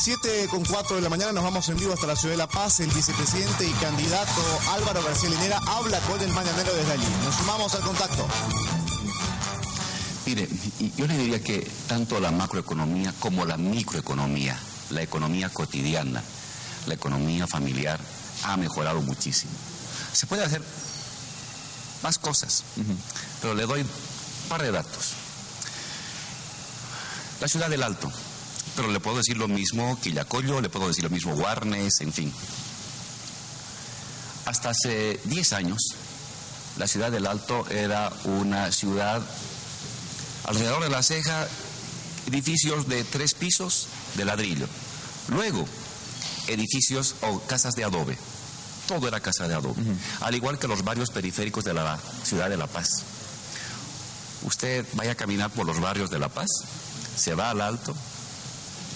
7:04 de la mañana, nos vamos en vivo hasta la ciudad de La Paz. El vicepresidente y candidato Álvaro García Linera habla con el mañanero desde allí. Nos sumamos al contacto. Mire, yo le diría que tanto la macroeconomía como la microeconomía, la economía cotidiana, la economía familiar, ha mejorado muchísimo. Se puede hacer más cosas, pero le doy un par de datos. La ciudad del Alto, pero le puedo decir lo mismo Quillacollo, le puedo decir lo mismo Guarnes, en fin. Hasta hace 10 años, la ciudad del Alto era una ciudad, alrededor de La Ceja, edificios de 3 pisos de ladrillo. Luego, edificios o casas de adobe. Todo era casa de adobe. Al igual que los barrios periféricos de la ciudad de La Paz. Usted vaya a caminar por los barrios de La Paz, se va al Alto,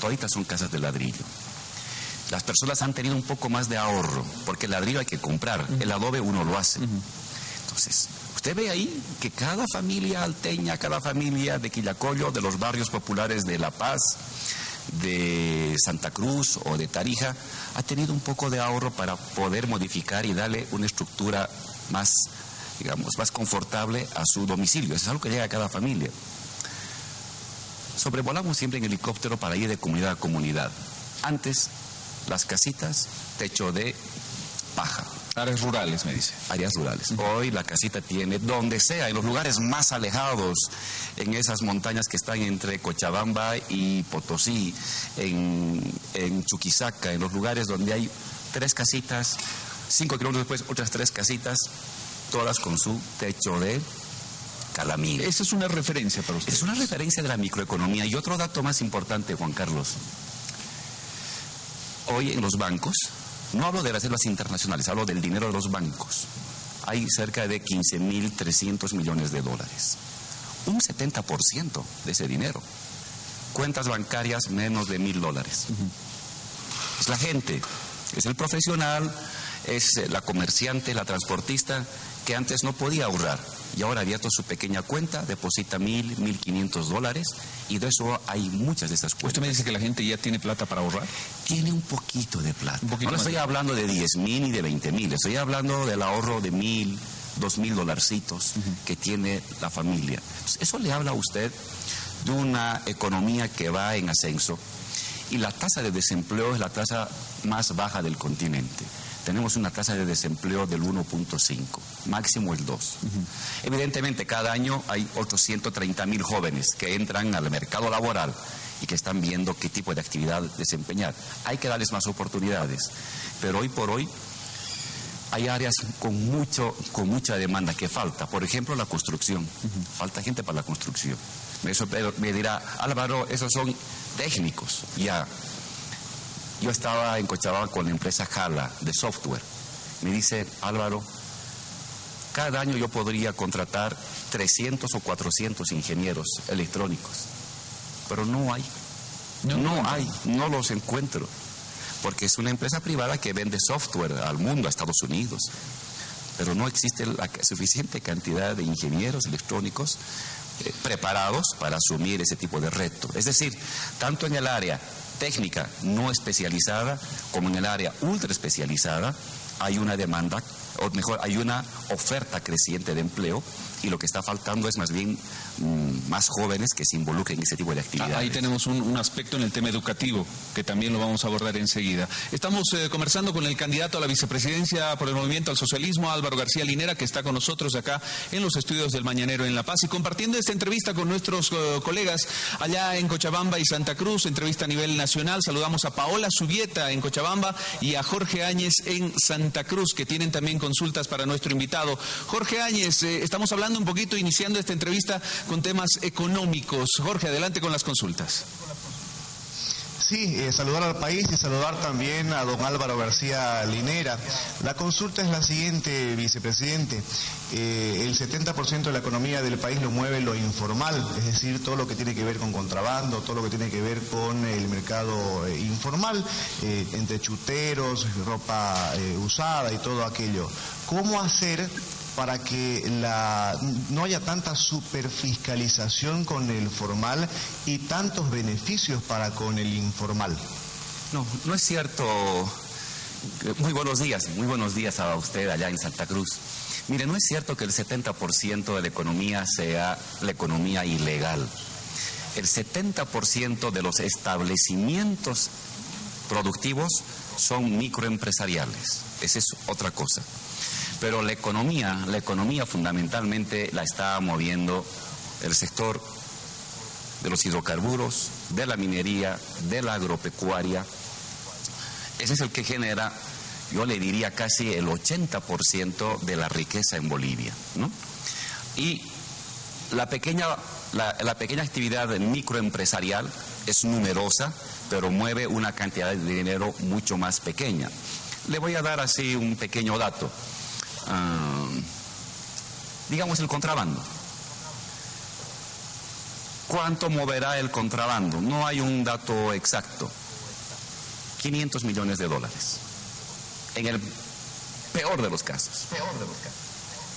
toditas son casas de ladrillo. Las personas han tenido un poco más de ahorro, porque el ladrillo hay que comprar, el adobe uno lo hace. Entonces, usted ve ahí que cada familia alteña, cada familia de Quillacollo, de los barrios populares de La Paz, de Santa Cruz o de Tarija, ha tenido un poco de ahorro para poder modificar y darle una estructura más, digamos, más confortable a su domicilio. Eso es algo que llega a cada familia. Sobrevolamos siempre en helicóptero para ir de comunidad a comunidad. Antes, las casitas, techo de paja. Áreas rurales, me dice. Áreas rurales. Hoy la casita tiene, donde sea, en los lugares más alejados, en esas montañas que están entre Cochabamba y Potosí, en Chuquisaca, en los lugares donde hay 3 casitas, 5 kilómetros después otras 3 casitas, todas con su techo de calamín. Esa es una referencia para usted. Es una referencia de la microeconomía. Y otro dato más importante, Juan Carlos. Hoy en los bancos, no hablo de las reservas internacionales, hablo del dinero de los bancos. Hay cerca de 15.300 millones de dólares. Un 70% de ese dinero. Cuentas bancarias menos de $1.000. Es la gente, es el profesional, es la comerciante, la transportista, que antes no podía ahorrar. Y ahora ha abierto su pequeña cuenta, deposita $1.000, $1.500, y de eso hay muchas de esas cuentas. ¿Usted me dice que la gente ya tiene plata para ahorrar? Tiene un poquito de plata. No estoy hablando de 10.000 ni de 20.000, estoy hablando del ahorro de $1.000, $2.000 que tiene la familia. Entonces, eso le habla a usted de una economía que va en ascenso, y la tasa de desempleo es la tasa más baja del continente. Tenemos una tasa de desempleo del 1.5, máximo el 2. Evidentemente, cada año hay otros 130.000 jóvenes que entran al mercado laboral y que están viendo qué tipo de actividad desempeñar. Hay que darles más oportunidades, pero hoy por hoy hay áreas con mucha demanda que falta. Por ejemplo, la construcción. Falta gente para la construcción. Me dirá, Álvaro, esos son técnicos. Ya. Yo estaba en Cochabamba con la empresa Jala de software. Me dice, Álvaro, cada año yo podría contratar 300 o 400 ingenieros electrónicos, pero no hay. No los encuentro, porque es una empresa privada que vende software al mundo, a Estados Unidos, pero no existe la suficiente cantidad de ingenieros electrónicos preparados para asumir ese tipo de reto. Es decir, tanto en el área técnica no especializada como en el área ultra especializada hay una demanda, o mejor, hay una oferta creciente de empleo, y lo que está faltando es más bien más jóvenes que se involucren en ese tipo de actividades. Ahí tenemos un aspecto en el tema educativo que también lo vamos a abordar enseguida. Estamos conversando con el candidato a la vicepresidencia por el Movimiento al Socialismo, Álvaro García Linera, que está con nosotros acá en los estudios del Mañanero en La Paz, y compartiendo esta entrevista con nuestros colegas allá en Cochabamba y Santa Cruz, entrevista a nivel nacional. Saludamos a Paola Subieta en Cochabamba y a Jorge Áñez en Santa Cruz, que tienen también consultas para nuestro invitado. Jorge Áñez, estamos hablando un poquito, iniciando esta entrevista con temas económicos. Jorge, adelante con las consultas. Sí, saludar al país y saludar también a don Álvaro García Linera. La consulta es la siguiente, vicepresidente. El 70% de la economía del país lo mueve lo informal, es decir, todo lo que tiene que ver con contrabando, todo lo que tiene que ver con el mercado informal, entre chuteros, ropa usada y todo aquello. ¿Cómo hacer para que no haya tanta superfiscalización con el formal y tantos beneficios para con el informal? No es cierto. Muy buenos días a usted allá en Santa Cruz. Mire, no es cierto que el 70% de la economía sea la economía ilegal. El 70% de los establecimientos productivos son microempresariales. Esa es otra cosa. Pero la economía fundamentalmente la está moviendo el sector de los hidrocarburos, de la minería, de la agropecuaria. Ese es el que genera, yo le diría, casi el 80% de la riqueza en Bolivia, ¿no? Y la pequeña actividad microempresarial es numerosa, pero mueve una cantidad de dinero mucho más pequeña. Le voy a dar así un pequeño dato. Digamos el contrabando. ¿Cuánto moverá el contrabando? No hay un dato exacto. 500 millones de dólares. En el peor de los casos.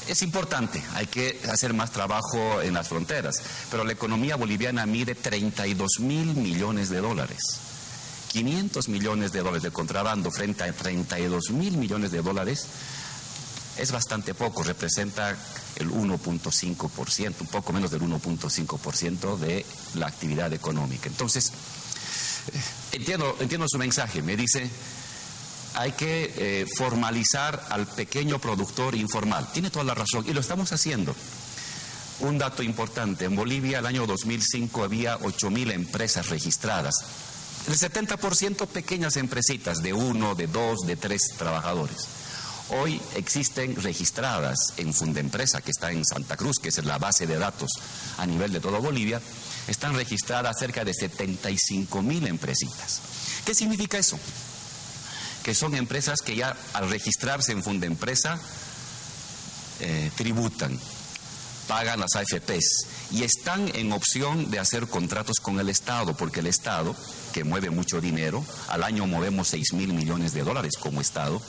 Es importante, hay que hacer más trabajo en las fronteras, pero la economía boliviana mide 32 mil millones de dólares. 500 millones de dólares de contrabando frente a 32 mil millones de dólares es bastante poco, representa el 1.5%, un poco menos del 1.5% de la actividad económica. Entonces, entiendo su mensaje, me dice, hay que formalizar al pequeño productor informal. Tiene toda la razón y lo estamos haciendo. Un dato importante, en Bolivia el año 2005 había 8.000 empresas registradas. El 70% pequeñas empresitas de 1, de 2, de 3 trabajadores. Hoy existen registradas en Fundempresa, que está en Santa Cruz, que es la base de datos a nivel de toda Bolivia, están registradas cerca de 75.000 empresitas. ¿Qué significa eso? Que son empresas que ya al registrarse en Fundempresa tributan, pagan las AFPs y están en opción de hacer contratos con el Estado, porque el Estado, que mueve mucho dinero, al año movemos 6.000 millones de dólares como Estado,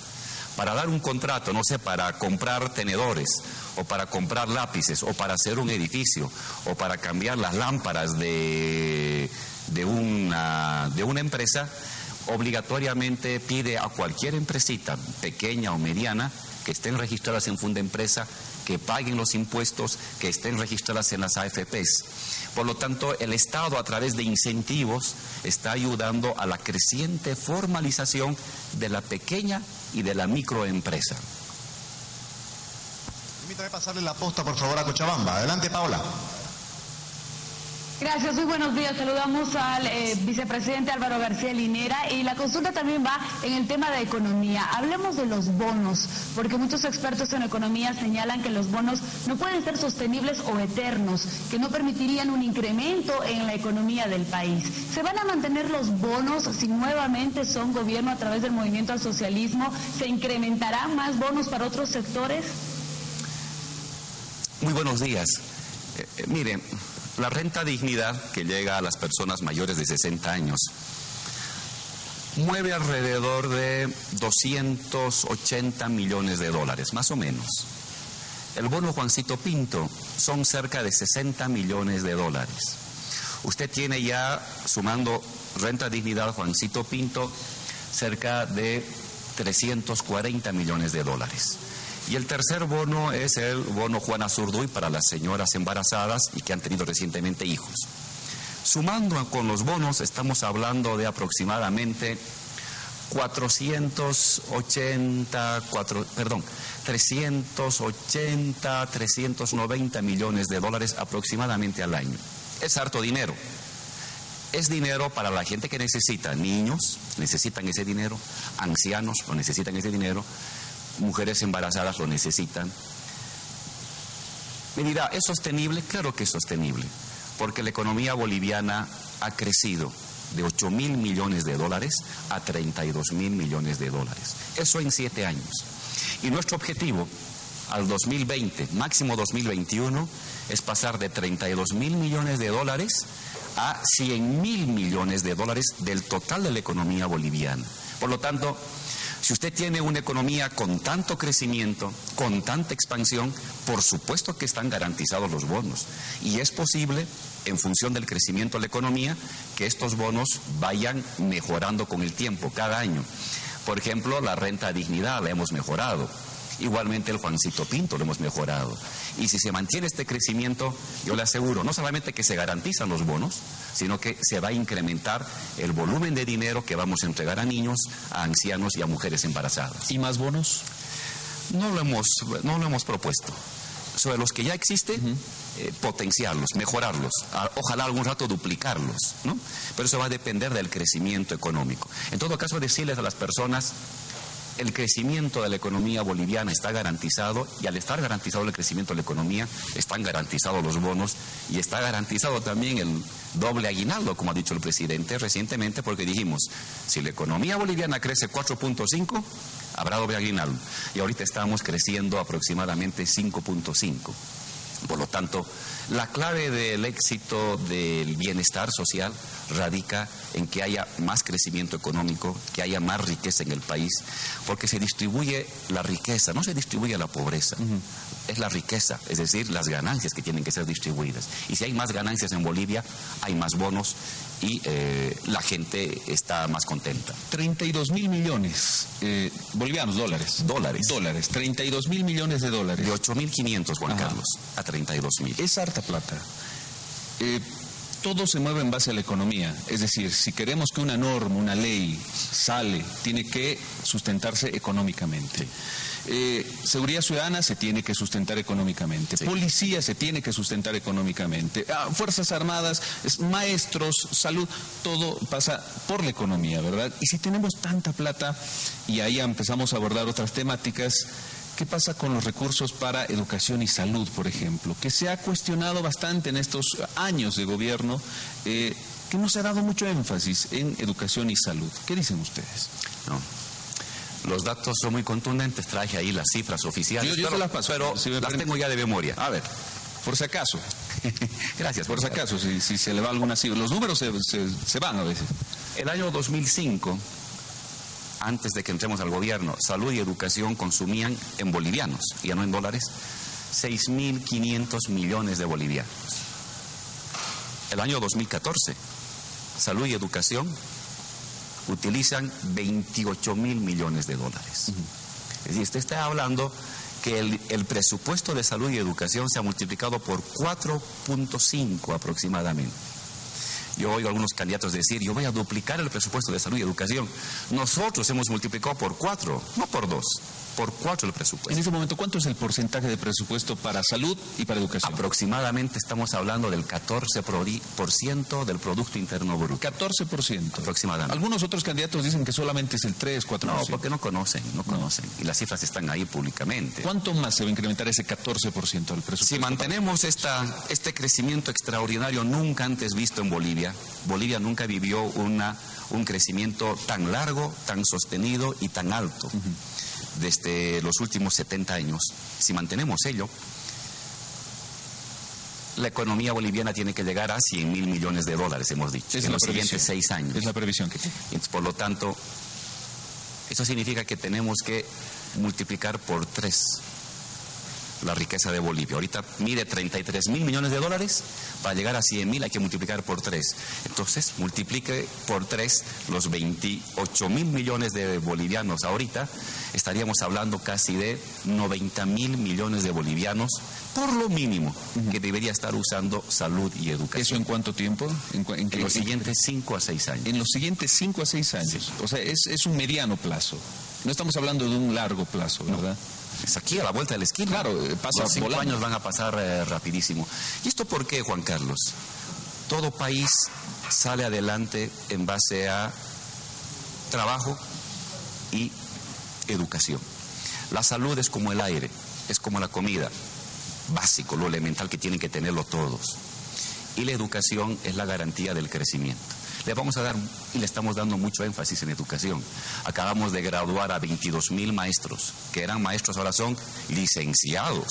para dar un contrato, no sé, para comprar tenedores, o para comprar lápices, o para hacer un edificio, o para cambiar las lámparas de una empresa, obligatoriamente pide a cualquier empresita, pequeña o mediana, que estén registradas en Fundempresa, que paguen los impuestos, que estén registradas en las AFPs. Por lo tanto, el Estado, a través de incentivos, está ayudando a la creciente formalización de la pequeña y de la microempresa. Permítame pasarle la posta, por favor, a Cochabamba. Adelante, Paola. Gracias, muy buenos días. Saludamos al vicepresidente Álvaro García Linera y la consulta también va en el tema de economía. Hablemos de los bonos, porque muchos expertos en economía señalan que los bonos no pueden ser sostenibles o eternos, que no permitirían un incremento en la economía del país. ¿Se van a mantener los bonos si nuevamente son gobierno a través del movimiento al socialismo? ¿Se incrementarán más bonos para otros sectores? Muy buenos días. Mire, la renta dignidad que llega a las personas mayores de 60 años mueve alrededor de 280 millones de dólares, más o menos. El bono Juancito Pinto son cerca de 60 millones de dólares. Usted tiene ya, sumando renta dignidad Juancito Pinto, cerca de 340 millones de dólares. Y el tercer bono es el bono Juana Zurduy para las señoras embarazadas y que han tenido recientemente hijos. Sumando con los bonos, estamos hablando de aproximadamente 390 millones de dólares aproximadamente al año. Es harto dinero. Es dinero para la gente que necesita. Niños necesitan ese dinero, ancianos lo necesitan ese dinero, mujeres embarazadas lo necesitan. Me dirá, ¿es sostenible? Claro que es sostenible, porque la economía boliviana ha crecido de 8.000 millones de dólares a 32.000 millones de dólares. Eso en 7 años. Y nuestro objetivo al 2020, máximo 2021, es pasar de 32.000 millones de dólares a 100.000 millones de dólares del total de la economía boliviana. Por lo tanto, Si usted tiene una economía con tanto crecimiento, con tanta expansión, por supuesto que están garantizados los bonos. Y es posible, en función del crecimiento de la economía, que estos bonos vayan mejorando con el tiempo, cada año. Por ejemplo, la renta de dignidad la hemos mejorado. Igualmente el Juancito Pinto lo hemos mejorado. Y si se mantiene este crecimiento, yo le aseguro, no solamente que se garantizan los bonos, sino que se va a incrementar el volumen de dinero que vamos a entregar a niños, a ancianos y a mujeres embarazadas. ¿Y más bonos? No lo hemos propuesto. Sobre los que ya existen, potenciarlos, mejorarlos, ojalá algún rato duplicarlos, ¿no? Pero eso va a depender del crecimiento económico. En todo caso, decirles a las personas, el crecimiento de la economía boliviana está garantizado, y al estar garantizado el crecimiento de la economía, están garantizados los bonos y está garantizado también el doble aguinaldo, como ha dicho el presidente recientemente, porque dijimos, si la economía boliviana crece 4.5, habrá doble aguinaldo. Y ahorita estamos creciendo aproximadamente 5.5. Por lo tanto, la clave del éxito del bienestar social radica en que haya más crecimiento económico, que haya más riqueza en el país, porque se distribuye la riqueza, no se distribuye la pobreza, es la riqueza, es decir, las ganancias que tienen que ser distribuidas. Y si hay más ganancias en Bolivia, hay más bonos y la gente está más contenta. 32.000 millones bolivianos, dólares. Dólares, 32.000 millones de dólares. De 8.500, Juan Carlos, a 32.000. Es harta plata. Todo se mueve en base a la economía. Es decir, si queremos que una norma, una ley sale, tiene que sustentarse económicamente. Seguridad ciudadana se tiene que sustentar económicamente. Sí. Policía se tiene que sustentar económicamente. Fuerzas armadas, maestros, salud, todo pasa por la economía, ¿verdad? Y si tenemos tanta plata, y ahí empezamos a abordar otras temáticas, ¿qué pasa con los recursos para educación y salud, por ejemplo? Que se ha cuestionado bastante en estos años de gobierno, que no se ha dado mucho énfasis en educación y salud. ¿Qué dicen ustedes? No. Los datos son muy contundentes, traje ahí las cifras oficiales. Yo se las paso, pero si las tengo ya de memoria. A ver, por si acaso. Gracias. Por si acaso, si se le va alguna cifra. Los números se van a veces. El año 2005, antes de que entremos al gobierno, salud y educación consumían en bolivianos, ya no en dólares, 6.500 millones de bolivianos. El año 2014, salud y educación utilizan 28.000 millones de dólares. Es decir, usted está hablando que el presupuesto de salud y educación se ha multiplicado por 4.5 aproximadamente. Yo oigo a algunos candidatos decir, yo voy a duplicar el presupuesto de salud y educación. Nosotros hemos multiplicado por 4, no por 2, por 4 el presupuesto. En este momento, ¿cuánto es el porcentaje de presupuesto para salud y para educación? Aproximadamente estamos hablando del 14% del Producto Interno Bruto. 14%. Aproximadamente. Algunos otros candidatos dicen que solamente es el 3, 4%. No, porque no conocen. Y las cifras están ahí públicamente. ¿Cuánto más se va a incrementar ese 14% del presupuesto? Si mantenemos este crecimiento extraordinario nunca antes visto en Bolivia, Bolivia nunca vivió un crecimiento tan largo, tan sostenido y tan alto. Desde los últimos 70 años. Si mantenemos ello, la economía boliviana tiene que llegar a 100.000 millones de dólares, hemos dicho, en los siguientes 6 años. Es la previsión que tiene. Entonces, por lo tanto, eso significa que tenemos que multiplicar por 3 la riqueza de Bolivia. Ahorita mide 33.000 millones de dólares, para llegar a 100.000 hay que multiplicar por 3. Entonces, multiplique por 3 los 28.000 millones de bolivianos ahorita, estaríamos hablando casi de 90.000 millones de bolivianos, por lo mínimo, que debería estar usando salud y educación. ¿Eso en cuánto tiempo? En los siguientes 5 a 6 años. En los siguientes 5 a 6 años. Sí. O sea, es un mediano plazo. No estamos hablando de un largo plazo, ¿verdad? No. Es aquí a la vuelta de la esquina. Claro, pasa los 5 años van a pasar rapidísimo. ¿Y esto por qué, Juan Carlos? Todo país sale adelante en base a trabajo y educación. La salud es como el aire, es como la comida, básico, lo elemental que tienen que tenerlo todos. Y la educación es la garantía del crecimiento. Le vamos a dar, y le estamos dando mucho énfasis en educación. Acabamos de graduar a 22.000 maestros, que eran maestros, ahora son licenciados,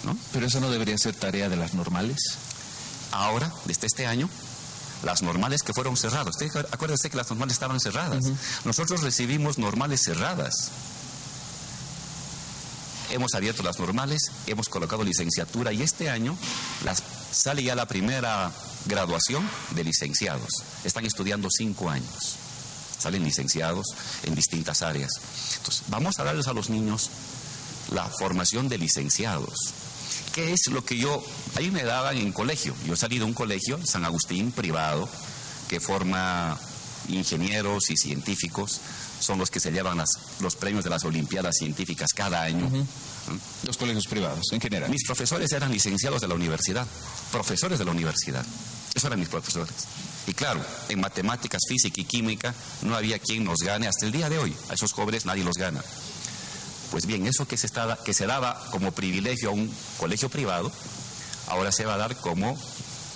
¿no? ¿Pero eso no debería ser tarea de las normales? Ahora, desde este año, las normales que fueron cerradas. Acuérdese que las normales estaban cerradas. Nosotros recibimos normales cerradas. Hemos abierto las normales, hemos colocado licenciatura y este año sale ya la primera graduación de licenciados. Están estudiando 5 años. Salen licenciados en distintas áreas. Entonces, vamos a darles a los niños la formación de licenciados. ¿Qué es lo que ahí me daban en colegio? Yo salí de un colegio, San Agustín, privado, que forma ingenieros y científicos. Son los que se llevan los premios de las Olimpiadas Científicas cada año. Los colegios privados, en general. Mis profesores eran licenciados de la universidad, profesores de la universidad. Esos eran mis profesores. Y claro, en matemáticas, física y química no había quien nos gane hasta el día de hoy. A esos jóvenes nadie los gana. Pues bien, eso que se daba como privilegio a un colegio privado, ahora se va a dar como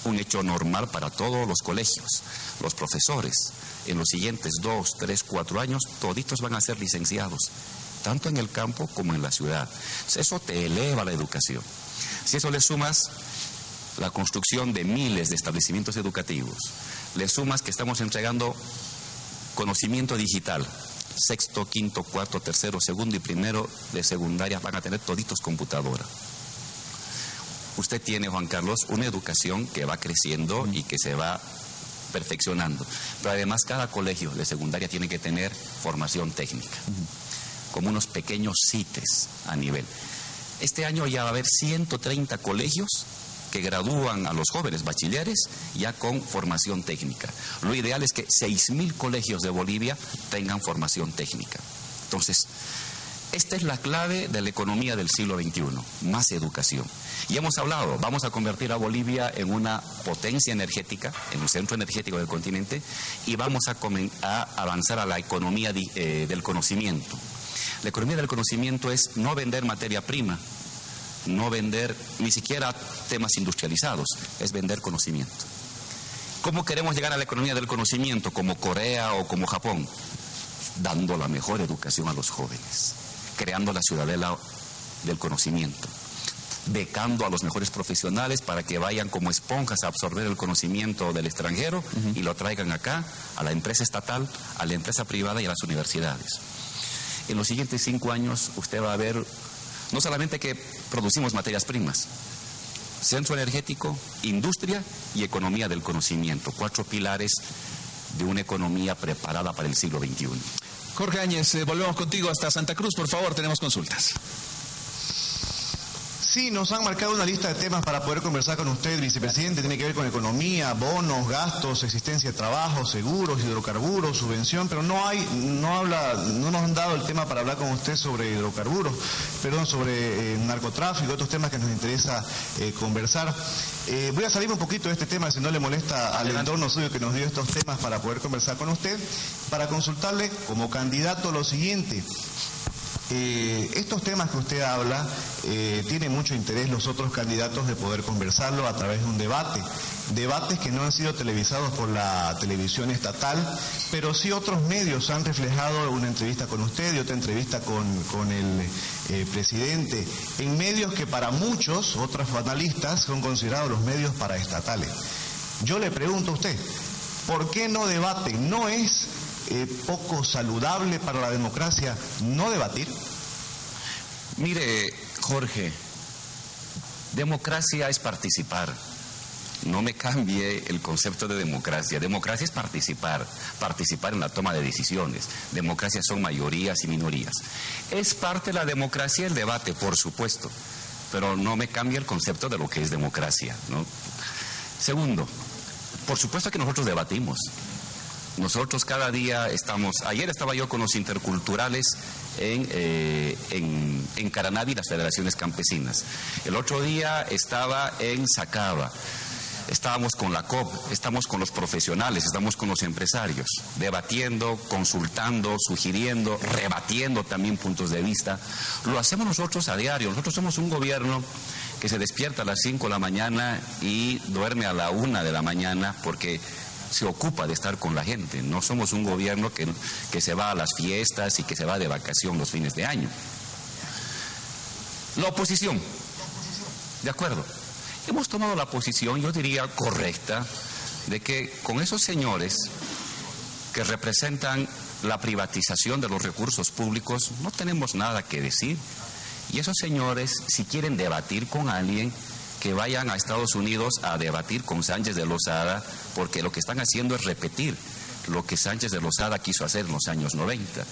un hecho normal para todos los colegios. Los profesores, en los siguientes 2, 3, 4 años, toditos van a ser licenciados, tanto en el campo como en la ciudad. Eso te eleva la educación. Si eso le sumas la construcción de miles de establecimientos educativos, le sumas que estamos entregando conocimiento digital, 6º, 5º, 4º, 3º, 2º y 1º de secundaria van a tener toditos computadora. Usted tiene, Juan Carlos, una educación que va creciendo y que se va perfeccionando. Pero además cada colegio de secundaria tiene que tener formación técnica, como unos pequeños CITES a nivel. Este año ya va a haber 130 colegios que gradúan a los jóvenes bachilleres ya con formación técnica. Lo ideal es que 6.000 colegios de Bolivia tengan formación técnica. Entonces, esta es la clave de la economía del siglo XXI, más educación. Y hemos hablado, vamos a convertir a Bolivia en una potencia energética, en un centro energético del continente, y vamos a avanzar a la economía del conocimiento. La economía del conocimiento es no vender materia prima, no vender ni siquiera temas industrializados, es vender conocimiento. ¿Cómo queremos llegar a la economía del conocimiento, como Corea o como Japón? Dando la mejor educación a los jóvenes, creando la ciudadela del conocimiento, becando a los mejores profesionales para que vayan como esponjas a absorber el conocimiento del extranjero y lo traigan acá, a la empresa estatal, a la empresa privada y a las universidades. En los siguientes 5 años usted va a ver no solamente que producimos materias primas, centro energético, industria y economía del conocimiento, 4 pilares de una economía preparada para el siglo XXI. Jorge Áñez, volvemos contigo hasta Santa Cruz, por favor, tenemos consultas. Sí, nos han marcado una lista de temas para poder conversar con usted, vicepresidente. Tiene que ver con economía, bonos, gastos, existencia de trabajo, seguros, hidrocarburos, subvención, pero no nos han dado el tema para hablar con usted sobre sobre narcotráfico, otros temas que nos interesa conversar. Voy a salir un poquito de este tema, si no le molesta al entorno suyo que nos dio estos temas para poder conversar con usted, para consultarle como candidato lo siguiente. Estos temas que usted habla tienen mucho interés los otros candidatos de poder conversarlo a través de un debate. Debates que no han sido televisados por la televisión estatal, pero sí otros medios han reflejado una entrevista con usted y otra entrevista con el presidente, en medios que para muchos, otros analistas, son considerados los medios paraestatales. Yo le pregunto a usted, ¿por qué no debaten? ¿No es poco saludable para la democracia no debatir? Mire, Jorge, democracia es participar. No me cambie el concepto de democracia. Democracia es participar en la toma de decisiones. Democracia son mayorías y minorías. Es parte de la democracia el debate, por supuesto, pero no me cambie el concepto de lo que es democracia, ¿no? Segundo, por supuesto que nosotros debatimos. Nosotros cada día ayer estaba yo con los interculturales en Caranavi, las federaciones campesinas. El otro día estaba en Sacaba. Estábamos con la COP, estamos con los profesionales, estamos con los empresarios, debatiendo, consultando, sugiriendo, rebatiendo también puntos de vista. Lo hacemos nosotros a diario. Nosotros somos un gobierno que se despierta a las 5 de la mañana y duerme a la 1 de la mañana porque se ocupa de estar con la gente. No somos un gobierno que se va a las fiestas y que se va de vacación los fines de año. La oposición, de acuerdo. Hemos tomado la posición, yo diría, correcta, de que con esos señores que representan la privatización de los recursos públicos no tenemos nada que decir. Y esos señores, si quieren debatir con alguien, que vayan a Estados Unidos a debatir con Sánchez de Lozada, porque lo que están haciendo es repetir lo que Sánchez de Lozada quiso hacer en los años 90.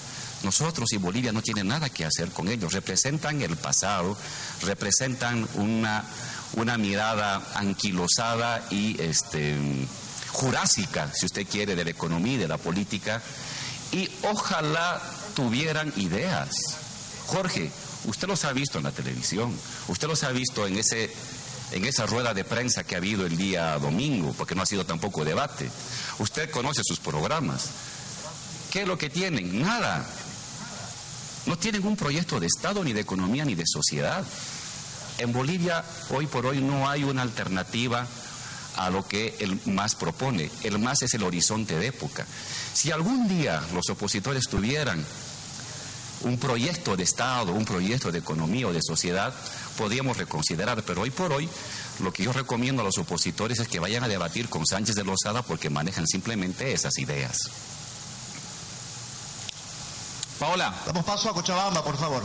Nosotros y Bolivia no tienen nada que hacer con ellos. Representan el pasado, representan una mirada anquilosada y jurásica, si usted quiere, de la economía y de la política, y ojalá tuvieran ideas. Jorge, usted los ha visto en la televisión, usted los ha visto en esa rueda de prensa que ha habido el día domingo, porque no ha sido tampoco debate. Usted conoce sus programas. ¿Qué es lo que tienen? Nada. No tienen un proyecto de Estado, ni de economía, ni de sociedad. En Bolivia, hoy por hoy, no hay una alternativa a lo que el MAS propone. El MAS es el horizonte de época. Si algún día los opositores tuvieran un proyecto de Estado, un proyecto de economía o de sociedad, podríamos reconsiderar, pero hoy por hoy lo que yo recomiendo a los opositores es que vayan a debatir con Sánchez de Lozada, porque manejan simplemente esas ideas. Paola. Damos paso a Cochabamba, por favor.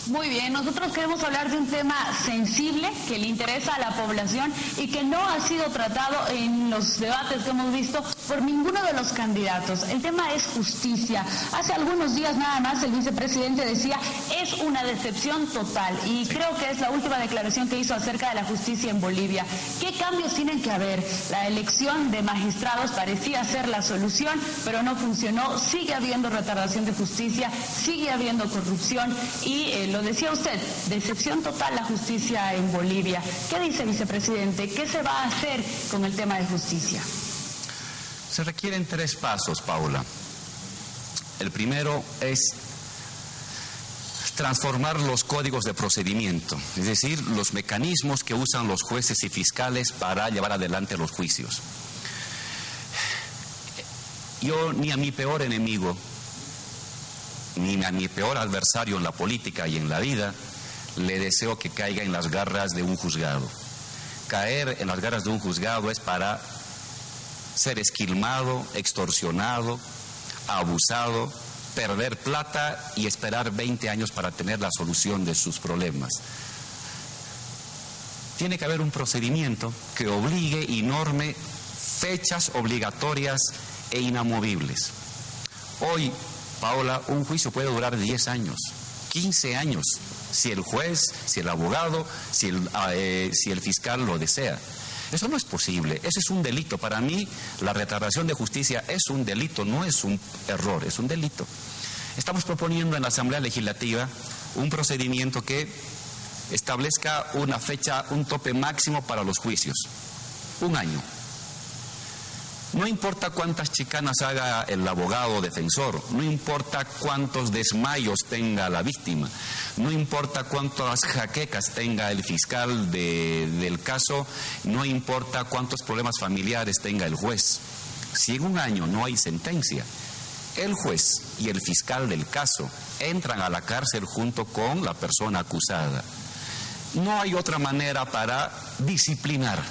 Muy bien, nosotros queremos hablar de un tema sensible que le interesa a la población y que no ha sido tratado en los debates que hemos visto por ninguno de los candidatos. El tema es justicia. Hace algunos días nada más el vicepresidente decía, es una decepción total, y creo que es la última declaración que hizo acerca de la justicia en Bolivia. ¿Qué cambios tienen que haber? La elección de magistrados parecía ser la solución, pero no funcionó. Sigue habiendo retardación de justicia, sigue habiendo corrupción y lo decía usted, decepción total la justicia en Bolivia. ¿Qué dice, vicepresidente? ¿Qué se va a hacer con el tema de justicia? Se requieren 3 pasos, Paula. El primero es transformar los códigos de procedimiento, es decir, los mecanismos que usan los jueces y fiscales para llevar adelante los juicios. Yo ni a mi peor enemigo, ni a mi peor adversario en la política y en la vida, le deseo que caiga en las garras de un juzgado. Caer en las garras de un juzgado es para ser esquilmado, extorsionado, abusado, perder plata y esperar 20 años para tener la solución de sus problemas. Tiene que haber un procedimiento que obligue y norme fechas obligatorias e inamovibles. Hoy, Paola, un juicio puede durar 10 años, 15 años, si el juez, si el abogado, si el fiscal lo desea. Eso no es posible, eso es un delito. Para mí, la retardación de justicia es un delito, no es un error, es un delito. Estamos proponiendo en la Asamblea Legislativa un procedimiento que establezca una fecha, un tope máximo para los juicios, 1 año. No importa cuántas chicanas haga el abogado defensor, no importa cuántos desmayos tenga la víctima, no importa cuántas jaquecas tenga el fiscal del caso, no importa cuántos problemas familiares tenga el juez. Si en 1 año no hay sentencia, el juez y el fiscal del caso entran a la cárcel junto con la persona acusada. No hay otra manera para disciplinar,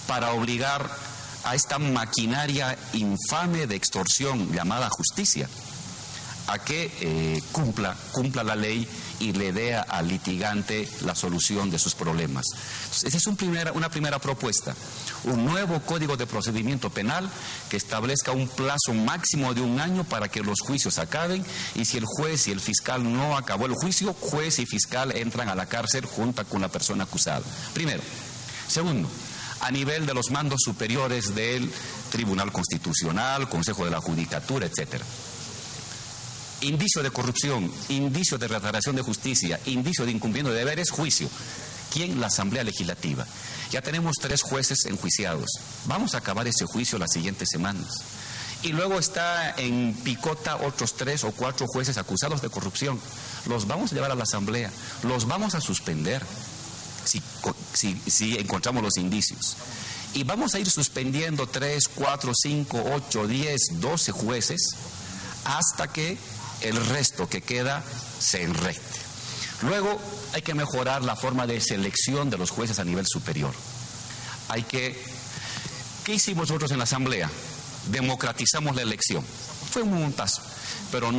para obligar a esta maquinaria infame de extorsión llamada justicia a que cumpla la ley y le dé al litigante la solución de sus problemas. Esa es una primera propuesta, un nuevo código de procedimiento penal que establezca un plazo máximo de 1 año para que los juicios acaben, y si el juez y el fiscal no acabó el juicio, juez y fiscal entran a la cárcel junto con la persona acusada. Primero. Segundo, a nivel de los mandos superiores del Tribunal Constitucional, Consejo de la Judicatura, etc. Indicio de corrupción, indicio de retardación de justicia, indicio de incumplimiento de deberes, juicio. ¿Quién? La Asamblea Legislativa. Ya tenemos 3 jueces enjuiciados. Vamos a acabar ese juicio las siguientes semanas. Y luego está en picota otros 3 o 4 jueces acusados de corrupción. Los vamos a llevar a la Asamblea, los vamos a suspender si encontramos los indicios. Y vamos a ir suspendiendo 3, 4, 5, 8, 10, 12 jueces hasta que el resto que queda se enrecte. Luego hay que mejorar la forma de selección de los jueces a nivel superior. Hay que ¿Qué hicimos nosotros en la Asamblea? Democratizamos la elección. Fue un montazo, pero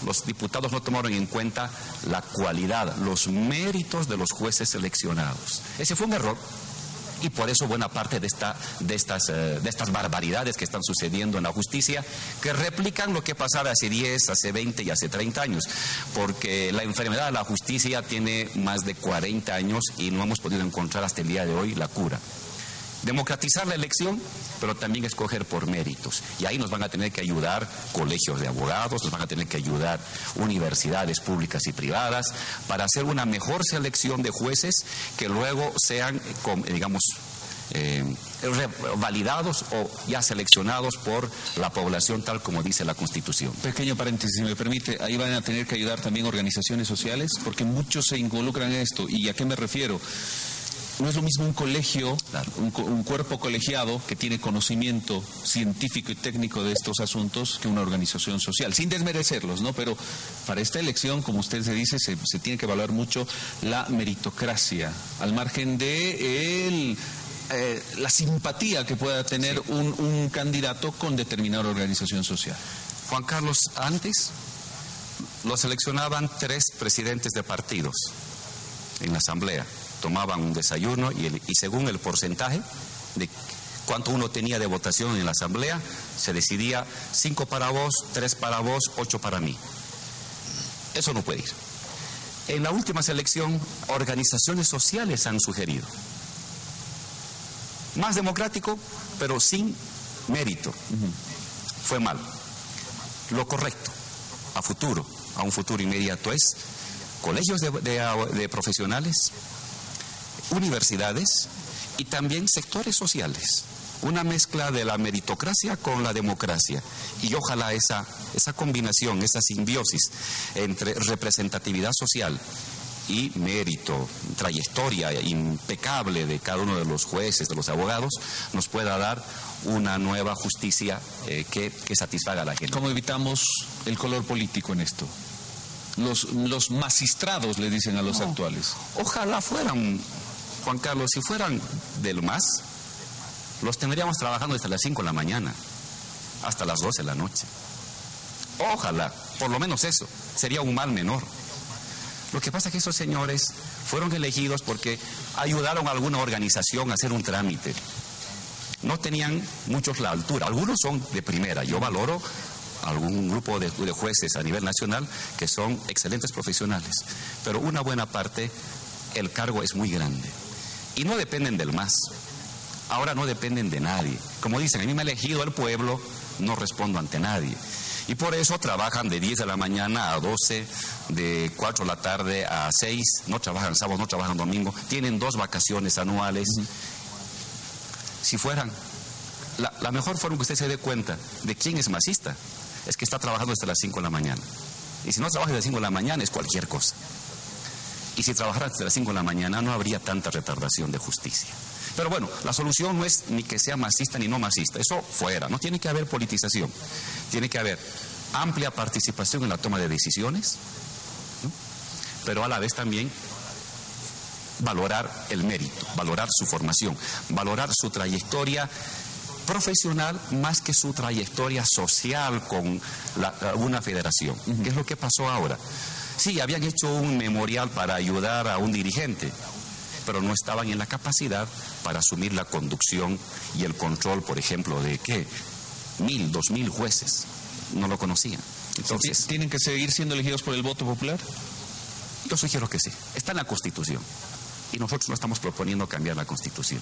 los diputados no tomaron en cuenta la cualidad, los méritos de los jueces seleccionados. Ese fue un error. Y por eso buena parte de estas barbaridades que están sucediendo en la justicia, que replican lo que pasaba hace 10, hace 20 y hace 30 años, porque la enfermedad de la justicia tiene más de 40 años y no hemos podido encontrar hasta el día de hoy la cura. Democratizar la elección, pero también escoger por méritos. Y ahí nos van a tener que ayudar colegios de abogados, nos van a tener que ayudar universidades públicas y privadas para hacer una mejor selección de jueces que luego sean, digamos, validados o ya seleccionados por la población tal como dice la Constitución. Pequeño paréntesis, si me permite, ahí van a tener que ayudar también organizaciones sociales, porque muchos se involucran en esto. ¿Y a qué me refiero? No es lo mismo un colegio, un cuerpo colegiado que tiene conocimiento científico y técnico de estos asuntos que una organización social, sin desmerecerlos, ¿no? Pero para esta elección, como usted se dice, se tiene que valorar mucho la meritocracia, al margen de la simpatía que pueda tener un candidato con determinada organización social. Juan Carlos, antes lo seleccionaban 3 presidentes de partidos en la Asamblea. Tomaban un desayuno y según el porcentaje de cuánto uno tenía de votación en la Asamblea, se decidía 5 para vos, 3 para vos, 8 para mí. Eso no puede ir. En la última selección, organizaciones sociales han sugerido. Más democrático, pero sin mérito. Fue mal. Lo correcto, a un futuro inmediato, es colegios de profesionales, universidades y también sectores sociales. Una mezcla de la meritocracia con la democracia. Y ojalá esa combinación, esa simbiosis entre representatividad social y mérito, trayectoria impecable de cada uno de los jueces, de los abogados, nos pueda dar una nueva justicia que satisfaga a la gente. ¿Cómo evitamos el color político en esto? Los magistrados le dicen a los actuales. Ojalá fueran, Juan Carlos, si fueran del MAS, los tendríamos trabajando desde las 5 de la mañana hasta las 12 de la noche. Ojalá, por lo menos eso, sería un mal menor. Lo que pasa es que esos señores fueron elegidos porque ayudaron a alguna organización a hacer un trámite. No tenían muchos la altura, algunos son de primera. Yo valoro algún grupo de jueces a nivel nacional que son excelentes profesionales, pero una buena parte, el cargo es muy grande. Y no dependen del MAS. Ahora no dependen de nadie. Como dicen, a mí me ha elegido el pueblo, no respondo ante nadie. Y por eso trabajan de 10 de la mañana a 12, de 4 de la tarde a 6, no trabajan sábado, no trabajan domingo, tienen 2 vacaciones anuales. Si fueran, la mejor forma que usted se dé cuenta de quién es masista es que está trabajando desde las 5 de la mañana. Y si no trabaja desde las 5 de la mañana es cualquier cosa. Y si trabajara desde las 5 de la mañana no habría tanta retardación de justicia. Pero bueno, la solución no es ni que sea masista ni no masista, eso fuera, no tiene que haber politización, tiene que haber amplia participación en la toma de decisiones, ¿no? Pero a la vez también valorar el mérito, valorar su formación, valorar su trayectoria profesional más que su trayectoria social con una federación. ¿Qué es lo que pasó ahora? Sí, habían hecho un memorial para ayudar a un dirigente, pero no estaban en la capacidad para asumir la conducción y el control, por ejemplo, de ¿qué? 1.000, 2.000 jueces. No lo conocían. Entonces, ¿tienen que seguir siendo elegidos por el voto popular? Yo sugiero que sí. Está en la Constitución. Y nosotros no estamos proponiendo cambiar la Constitución.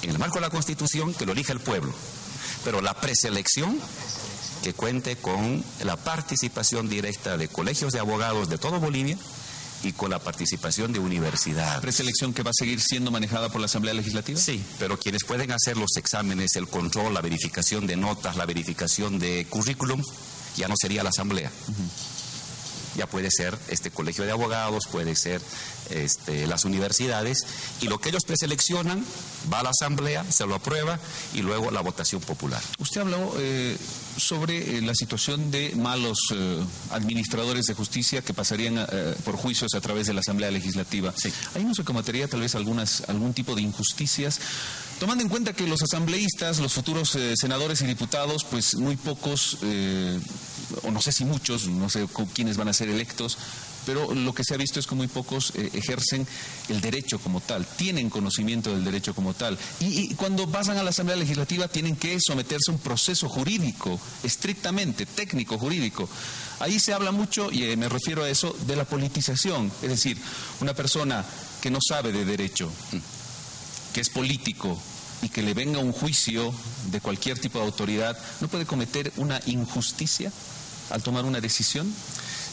En el marco de la Constitución, que lo elija el pueblo. Pero la preselección, que cuente con la participación directa de colegios de abogados de toda Bolivia y con la participación de universidades. ¿Preselección que va a seguir siendo manejada por la Asamblea Legislativa? Sí, pero quienes pueden hacer los exámenes, el control, la verificación de notas, la verificación de currículum, ya no sería la Asamblea. ya puede ser este colegio de abogados, puede ser las universidades, y lo que ellos preseleccionan va a la asamblea, se lo aprueba y luego la votación popular. Usted habló sobre la situación de malos administradores de justicia que pasarían por juicios a través de la Asamblea Legislativa. Sí. Ahí no se cometería tal vez algún tipo de injusticias, tomando en cuenta que los asambleístas, los futuros senadores y diputados, pues muy pocos, o no sé si muchos, no sé quiénes van a ser electos, pero lo que se ha visto es que muy pocos ejercen el derecho como tal, tienen conocimiento del derecho como tal. Y cuando pasan a la Asamblea Legislativa tienen que someterse a un proceso jurídico, estrictamente técnico jurídico. Ahí se habla mucho, y me refiero a eso, de la politización. Es decir, una persona que no sabe de derecho, que es político y que le venga un juicio de cualquier tipo de autoridad, ¿no puede cometer una injusticia al tomar una decisión?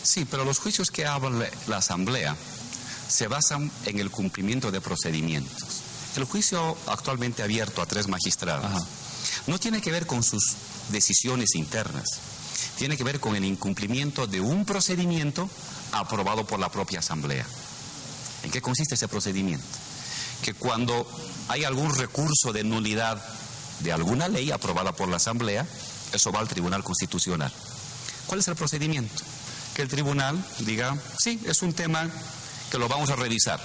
Sí, pero los juicios que habla la Asamblea se basan en el cumplimiento de procedimientos. El juicio actualmente abierto a 3 magistrados no tiene que ver con sus decisiones internas, tiene que ver con el incumplimiento de un procedimiento aprobado por la propia Asamblea. ¿En qué consiste ese procedimiento? Que cuando hay algún recurso de nulidad de alguna ley aprobada por la Asamblea, eso va al Tribunal Constitucional. ¿Cuál es el procedimiento? Que el tribunal diga, sí, es un tema que lo vamos a revisar,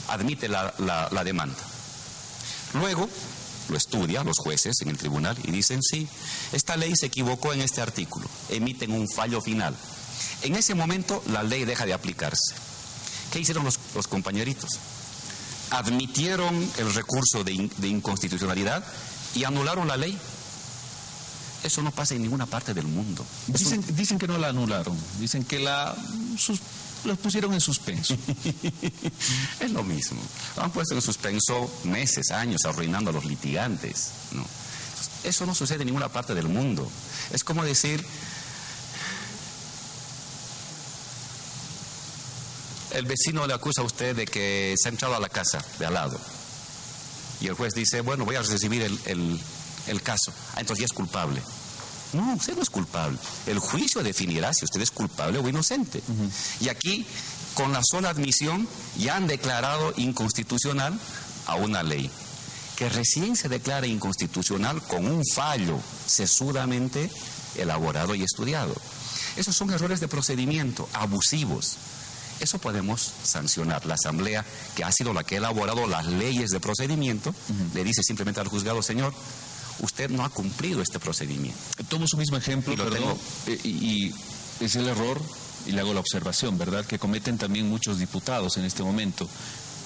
admite la demanda. Luego lo estudian los jueces en el tribunal y dicen, sí, esta ley se equivocó en este artículo, emiten un fallo final. En ese momento la ley deja de aplicarse. ¿Qué hicieron los compañeritos? Admitieron el recurso de inconstitucionalidad y anularon la ley. Eso no pasa en ninguna parte del mundo. Dicen que no la anularon, dicen que la pusieron en suspenso. Es lo mismo. Lo han puesto en suspenso meses, años, arruinando a los litigantes, ¿no? Eso no sucede en ninguna parte del mundo. Es como decir, el vecino le acusa a usted de que se ha entrado a la casa de al lado. Y el juez dice, bueno, voy a recibir el caso. Entonces ya es culpable. No, usted no es culpable. El juicio definirá si usted es culpable o inocente. Y aquí, con la sola admisión, ya han declarado inconstitucional a una ley que recién se declara inconstitucional con un fallo sesudamente elaborado y estudiado. Esos son errores de procedimiento, abusivos. Eso podemos sancionar. La Asamblea, que ha sido la que ha elaborado las leyes de procedimiento, le dice simplemente al juzgado, señor, usted no ha cumplido este procedimiento. Tomo su mismo ejemplo, y es el error, y le hago la observación, ¿verdad?, que cometen también muchos diputados en este momento,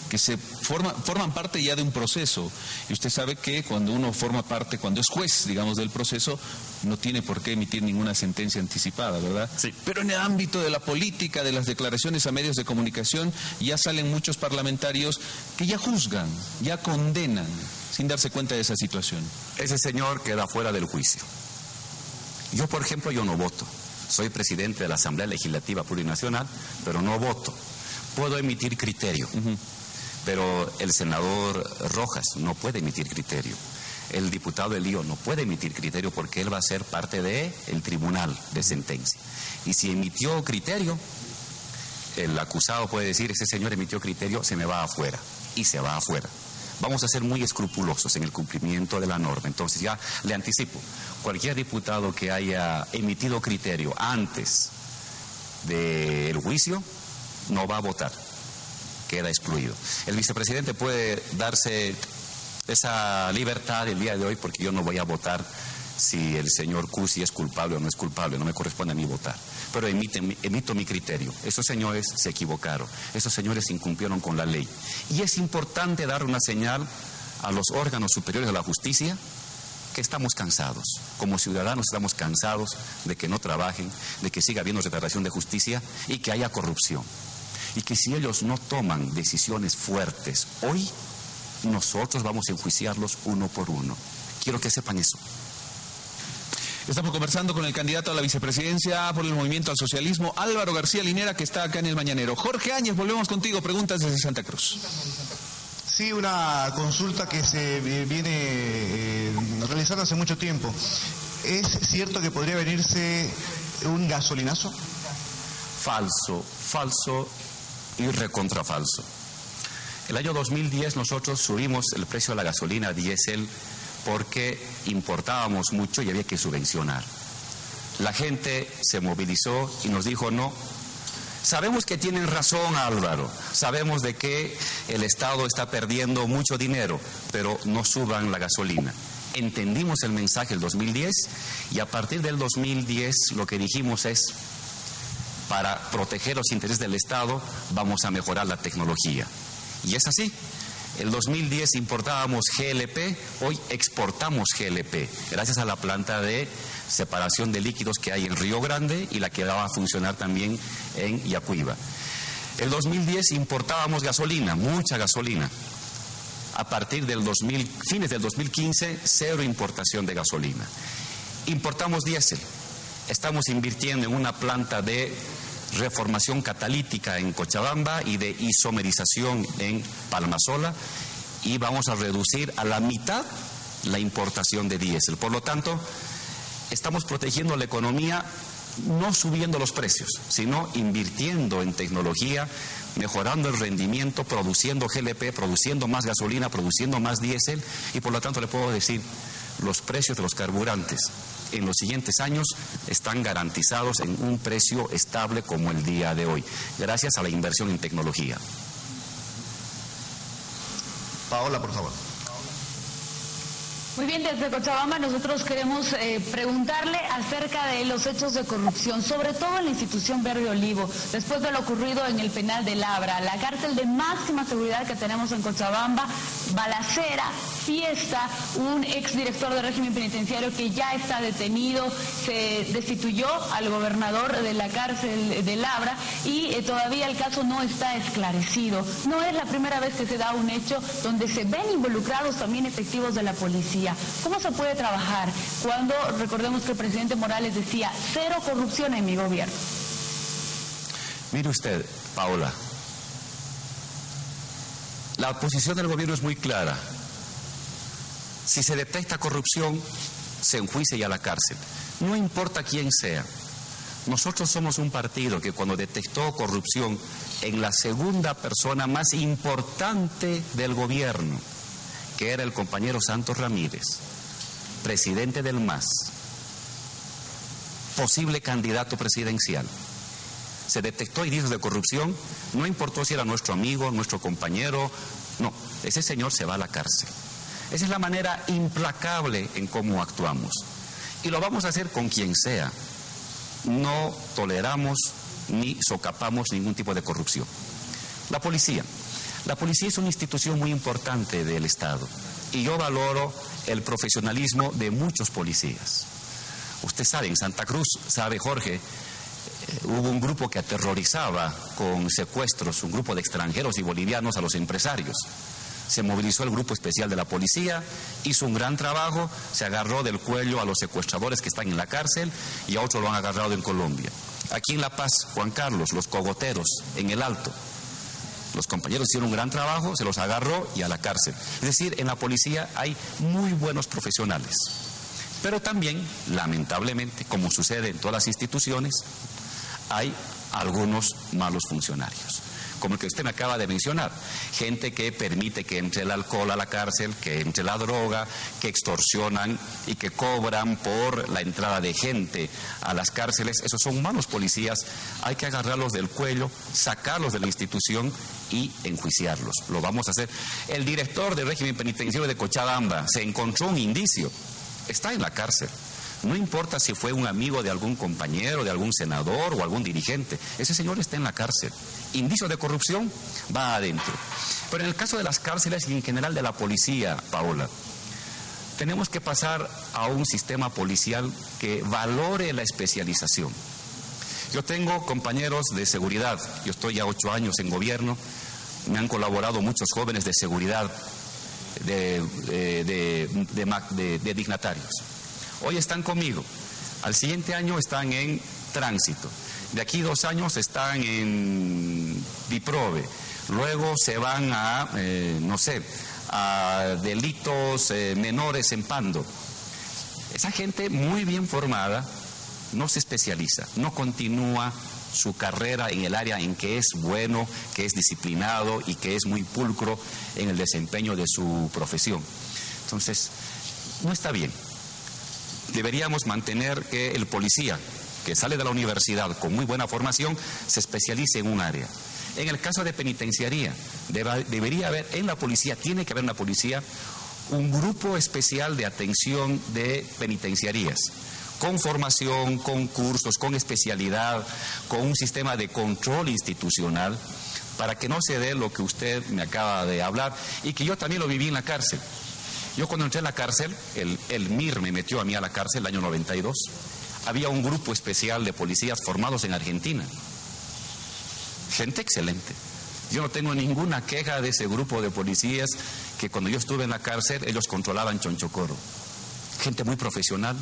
que se forman parte ya de un proceso. Y usted sabe que cuando uno forma parte, cuando es juez, digamos, del proceso, no tiene por qué emitir ninguna sentencia anticipada, ¿verdad? Sí. Pero en el ámbito de la política, de las declaraciones a medios de comunicación, ya salen muchos parlamentarios que ya juzgan, ya condenan, sin darse cuenta de esa situación. Ese señor queda fuera del juicio. Yo, por ejemplo, yo no voto. Soy presidente de la Asamblea Legislativa Plurinacional, pero no voto. Puedo emitir criterio. Pero el senador Rojas no puede emitir criterio. El diputado Elío no puede emitir criterio porque él va a ser parte del tribunal de sentencia. Y si emitió criterio, el acusado puede decir, ese señor emitió criterio, se me va afuera. Y se va afuera. Vamos a ser muy escrupulosos en el cumplimiento de la norma. Entonces ya le anticipo, cualquier diputado que haya emitido criterio antes del juicio no va a votar. Queda excluido. El vicepresidente puede darse esa libertad el día de hoy porque yo no voy a votar si el señor Cusi es culpable o no es culpable, no me corresponde a mí votar. Pero emito mi criterio. Esos señores se equivocaron, esos señores incumplieron con la ley. Y es importante dar una señal a los órganos superiores de la justicia que estamos cansados. Como ciudadanos estamos cansados de que no trabajen, de que siga habiendo retardación de justicia y que haya corrupción. Y que si ellos no toman decisiones fuertes hoy, nosotros vamos a enjuiciarlos uno por uno. Quiero que sepan eso. Estamos conversando con el candidato a la vicepresidencia por el Movimiento al Socialismo, Álvaro García Linera, que está acá en el Mañanero. Jorge Áñez, volvemos contigo. Preguntas desde Santa Cruz. Sí, una consulta que se viene realizando hace mucho tiempo. ¿Es cierto que podría venirse un gasolinazo? falso, falso y recontrafalso. El año 2010 nosotros subimos el precio de la gasolina diésel porque importábamos mucho y había que subvencionar. La gente se movilizó y nos dijo no. Sabemos que tienen razón, Álvaro, sabemos de que el Estado está perdiendo mucho dinero, pero no suban la gasolina. Entendimos el mensaje del 2010 y a partir del 2010 lo que dijimos es, para proteger los intereses del Estado vamos a mejorar la tecnología. Y es así. El 2010 importábamos GLP, hoy exportamos GLP, gracias a la planta de separación de líquidos que hay en Río Grande y la que va a funcionar también en Yacuiba. El 2010 importábamos gasolina, mucha gasolina. A partir del fines del 2015, cero importación de gasolina. Importamos diésel. Estamos invirtiendo en una planta de reformación catalítica en Cochabamba y de isomerización en Palmasola, y vamos a reducir a la mitad la importación de diésel. Por lo tanto, estamos protegiendo la economía no subiendo los precios, sino invirtiendo en tecnología, mejorando el rendimiento, produciendo GLP, produciendo más gasolina, produciendo más diésel, y por lo tanto le puedo decir, los precios de los carburantes en los siguientes años están garantizados en un precio estable como el día de hoy, gracias a la inversión en tecnología. Paola, por favor. Muy bien, desde Cochabamba nosotros queremos preguntarle acerca de los hechos de corrupción, sobre todo en la institución Verde Olivo, después de lo ocurrido en el penal de Labra, la cárcel de máxima seguridad que tenemos en Cochabamba, balacera, fiesta, un exdirector de régimen penitenciario que ya está detenido, se destituyó al gobernador de la cárcel de Labra y todavía el caso no está esclarecido. No es la primera vez que se da un hecho donde se ven involucrados también efectivos de la policía. ¿Cómo se puede trabajar cuando, recordemos que el presidente Morales decía, cero corrupción en mi gobierno? Mire usted, Paola, la posición del gobierno es muy clara. Si se detecta corrupción, se enjuicia y a la cárcel. No importa quién sea. Nosotros somos un partido que cuando detectó corrupción en la segunda persona más importante del gobierno, que era el compañero Santos Ramírez, presidente del MAS, posible candidato presidencial, se detectó indicios de corrupción, no importó si era nuestro amigo, nuestro compañero, no, ese señor se va a la cárcel. Esa es la manera implacable en cómo actuamos. Y lo vamos a hacer con quien sea. No toleramos ni socapamos ningún tipo de corrupción. La policía es una institución muy importante del Estado y yo valoro el profesionalismo de muchos policías. Usted sabe, en Santa Cruz, sabe Jorge, hubo un grupo que aterrorizaba con secuestros, un grupo de extranjeros y bolivianos a los empresarios. Se movilizó el grupo especial de la policía, hizo un gran trabajo, se agarró del cuello a los secuestradores que están en la cárcel y a otros lo han agarrado en Colombia. Aquí en La Paz, Juan Carlos, los cogoteros en el Alto. Los compañeros hicieron un gran trabajo, se los agarró y a la cárcel. Es decir, en la policía hay muy buenos profesionales. Pero también, lamentablemente, como sucede en todas las instituciones, hay algunos malos funcionarios. Como el que usted me acaba de mencionar, gente que permite que entre el alcohol a la cárcel, que entre la droga, que extorsionan y que cobran por la entrada de gente a las cárceles. Esos son malos policías, hay que agarrarlos del cuello, sacarlos de la institución y enjuiciarlos. Lo vamos a hacer. El director del régimen penitenciario de Cochabamba se encontró un indicio, está en la cárcel. No importa si fue un amigo de algún compañero, de algún senador o algún dirigente. Ese señor está en la cárcel. Indicio de corrupción, va adentro. Pero en el caso de las cárceles y en general de la policía, Paola, tenemos que pasar a un sistema policial que valore la especialización. Yo tengo compañeros de seguridad, yo estoy ya 8 años en gobierno, me han colaborado muchos jóvenes de seguridad, de dignatarios. Hoy están conmigo, al siguiente año están en tránsito, de aquí 2 años están en Biprove, luego se van a, a delitos menores en Pando. Esa gente muy bien formada no se especializa, no continúa su carrera en el área en que es bueno, que es disciplinado y que es muy pulcro en el desempeño de su profesión. Entonces, no está bien. Deberíamos mantener que el policía que sale de la universidad con muy buena formación se especialice en un área. En el caso de penitenciaría, debería haber en la policía, tiene que haber en la policía un grupo especial de atención de penitenciarías, con formación, con cursos, con especialidad, con un sistema de control institucional, para que no se dé lo que usted me acaba de hablar y que yo también lo viví en la cárcel. Yo cuando entré en la cárcel, el MIR me metió a mí a la cárcel el año 92, había un grupo especial de policías formados en Argentina. Gente excelente. Yo no tengo ninguna queja de ese grupo de policías que cuando yo estuve en la cárcel, ellos controlaban Chonchocoro. Gente muy profesional,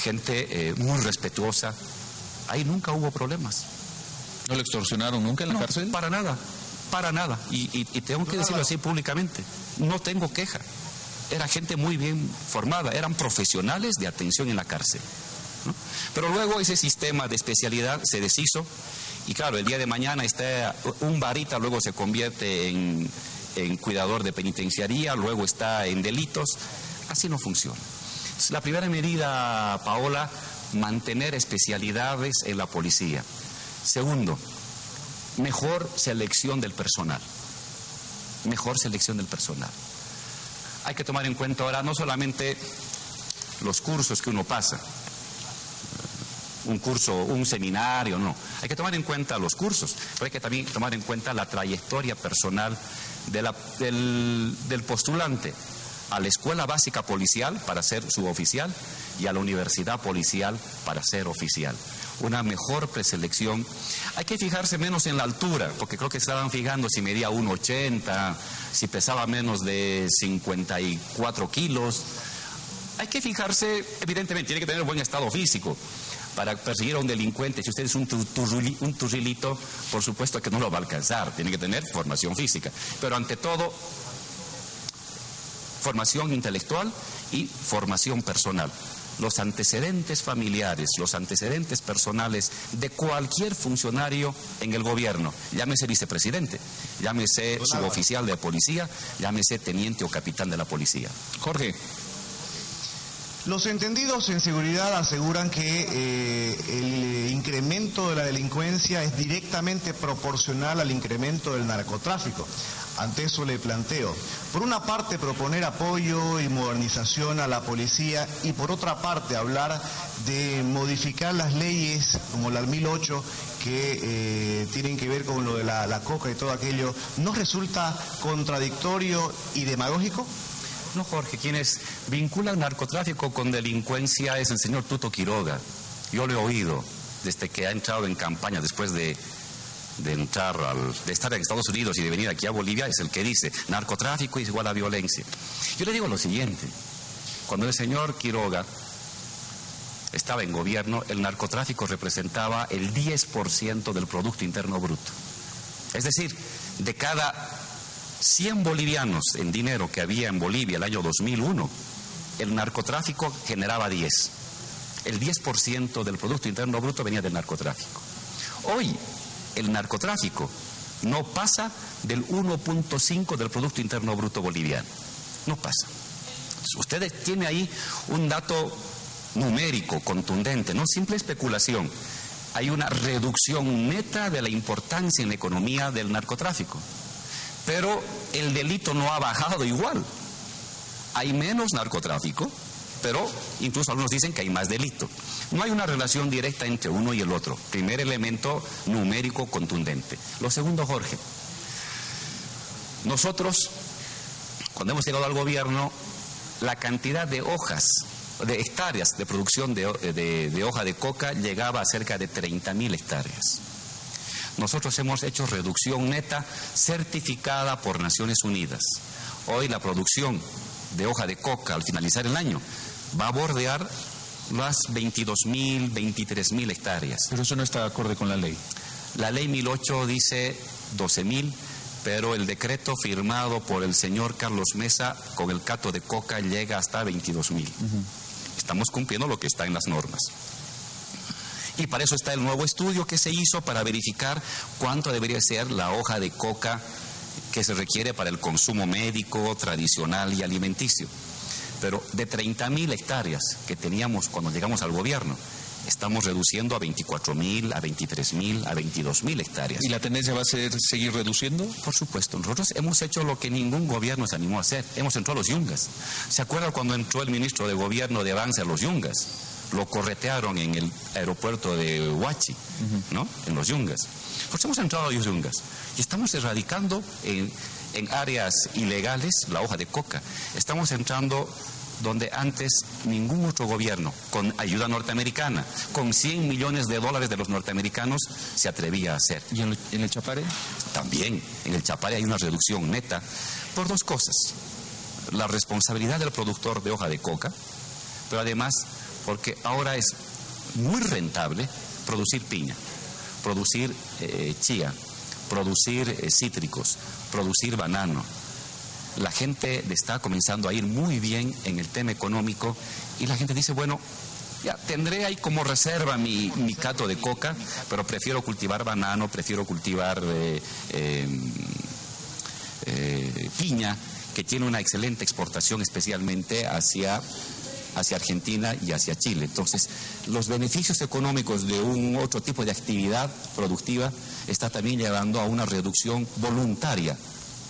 gente muy respetuosa. Ahí nunca hubo problemas. ¿No le extorsionaron nunca en la cárcel? Para nada, para nada. Y tengo que decirlo así públicamente. No tengo queja. Era gente muy bien formada, eran profesionales de atención en la cárcel, ¿no? Pero luego ese sistema de especialidad se deshizo y claro, el día de mañana está un varita, luego se convierte en cuidador de penitenciaría, luego está en delitos. Así no funciona. Entonces, la primera medida, Paola, mantener especialidades en la policía. Segundo, mejor selección del personal. Mejor selección del personal. Hay que tomar en cuenta ahora no solamente los cursos que uno pasa, un curso, un seminario, no. Hay que tomar en cuenta los cursos, pero hay que también tomar en cuenta la trayectoria personal del postulante a la escuela básica policial para ser suboficial y a la universidad policial para ser oficial. Una mejor preselección. Hay que fijarse menos en la altura, porque creo que estaban fijando si medía 1,80, si pesaba menos de 54 kilos. Hay que fijarse, evidentemente, tiene que tener buen estado físico para perseguir a un delincuente. Si usted es un turrilito, por supuesto que no lo va a alcanzar, tiene que tener formación física. Pero ante todo, formación intelectual y formación personal. Los antecedentes familiares, los antecedentes personales de cualquier funcionario en el gobierno, llámese vicepresidente, llámese suboficial de policía, llámese teniente o capitán de la policía. Jorge. Los entendidos en seguridad aseguran que el incremento de la delincuencia es directamente proporcional al incremento del narcotráfico. Ante eso le planteo, por una parte proponer apoyo y modernización a la policía y por otra parte hablar de modificar las leyes como la 1008 que tienen que ver con lo de la coca y todo aquello, ¿no resulta contradictorio y demagógico? No, Jorge, quienes vinculan narcotráfico con delincuencia es el señor Tuto Quiroga. Yo lo he oído desde que ha entrado en campaña después de estar en Estados Unidos y de venir aquí a Bolivia, es el que dice narcotráfico es igual a violencia. Yo le digo lo siguiente, cuando el señor Quiroga estaba en gobierno, el narcotráfico representaba el 10% del Producto Interno Bruto. Es decir, de cada 100 bolivianos en dinero que había en Bolivia el año 2001, el narcotráfico generaba 10. El 10% del Producto Interno Bruto venía del narcotráfico. Hoy, el narcotráfico no pasa del 1.5 del Producto Interno Bruto boliviano. No pasa. Ustedes tienen ahí un dato numérico, contundente, no simple especulación. Hay una reducción neta de la importancia en la economía del narcotráfico. Pero el delito no ha bajado igual. Hay menos narcotráfico, pero incluso algunos dicen que hay más delito. No hay una relación directa entre uno y el otro. Primer elemento numérico contundente. Lo segundo, Jorge, nosotros, cuando hemos llegado al gobierno, la cantidad de hojas, de hectáreas de producción de hoja de coca llegaba a cerca de 30.000 hectáreas. Nosotros hemos hecho reducción neta certificada por Naciones Unidas. Hoy la producción de hoja de coca al finalizar el año va a bordear las 22.000, 23.000 hectáreas. Pero eso no está acorde con la ley. La ley 1008 dice 12.000, pero el decreto firmado por el señor Carlos Mesa con el cato de coca llega hasta 22.000. Estamos cumpliendo lo que está en las normas. Y para eso está el nuevo estudio que se hizo para verificar cuánto debería ser la hoja de coca que se requiere para el consumo médico, tradicional y alimenticio. Pero de 30.000 hectáreas que teníamos cuando llegamos al gobierno, estamos reduciendo a 24.000, a 23.000, a 22.000 hectáreas. ¿Y la tendencia va a ser seguir reduciendo? Por supuesto. Nosotros hemos hecho lo que ningún gobierno se animó a hacer. Hemos entrado a los yungas. ¿Se acuerdan cuando entró el ministro de Gobierno de Avance a los yungas? Lo corretearon en el aeropuerto de Huachi, ¿no? En los yungas. Pues hemos entrado a los yungas y estamos erradicando en áreas ilegales la hoja de coca. Estamos entrando donde antes ningún otro gobierno, con ayuda norteamericana, con $100 millones de los norteamericanos, se atrevía a hacer. ¿Y en el Chapare? También, en el Chapare hay una reducción neta por dos cosas. La responsabilidad del productor de hoja de coca, pero además porque ahora es muy rentable producir piña, producir chía, producir cítricos, producir banano. La gente está comenzando a ir muy bien en el tema económico y la gente dice, bueno, ya tendré ahí como reserva mi cato de coca, pero prefiero cultivar banano, prefiero cultivar piña, que tiene una excelente exportación especialmente hacia Argentina y hacia Chile. Entonces, los beneficios económicos de un otro tipo de actividad productiva está también llevando a una reducción voluntaria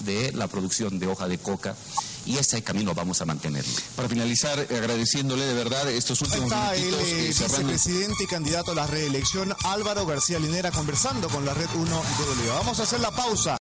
de la producción de hoja de coca, y ese camino vamos a mantenerlo. Para finalizar, agradeciéndole de verdad estos últimos minutitos. El vicepresidente y candidato a la reelección Álvaro García Linera conversando con la Red 1 de Bolivia. Vamos a hacer la pausa.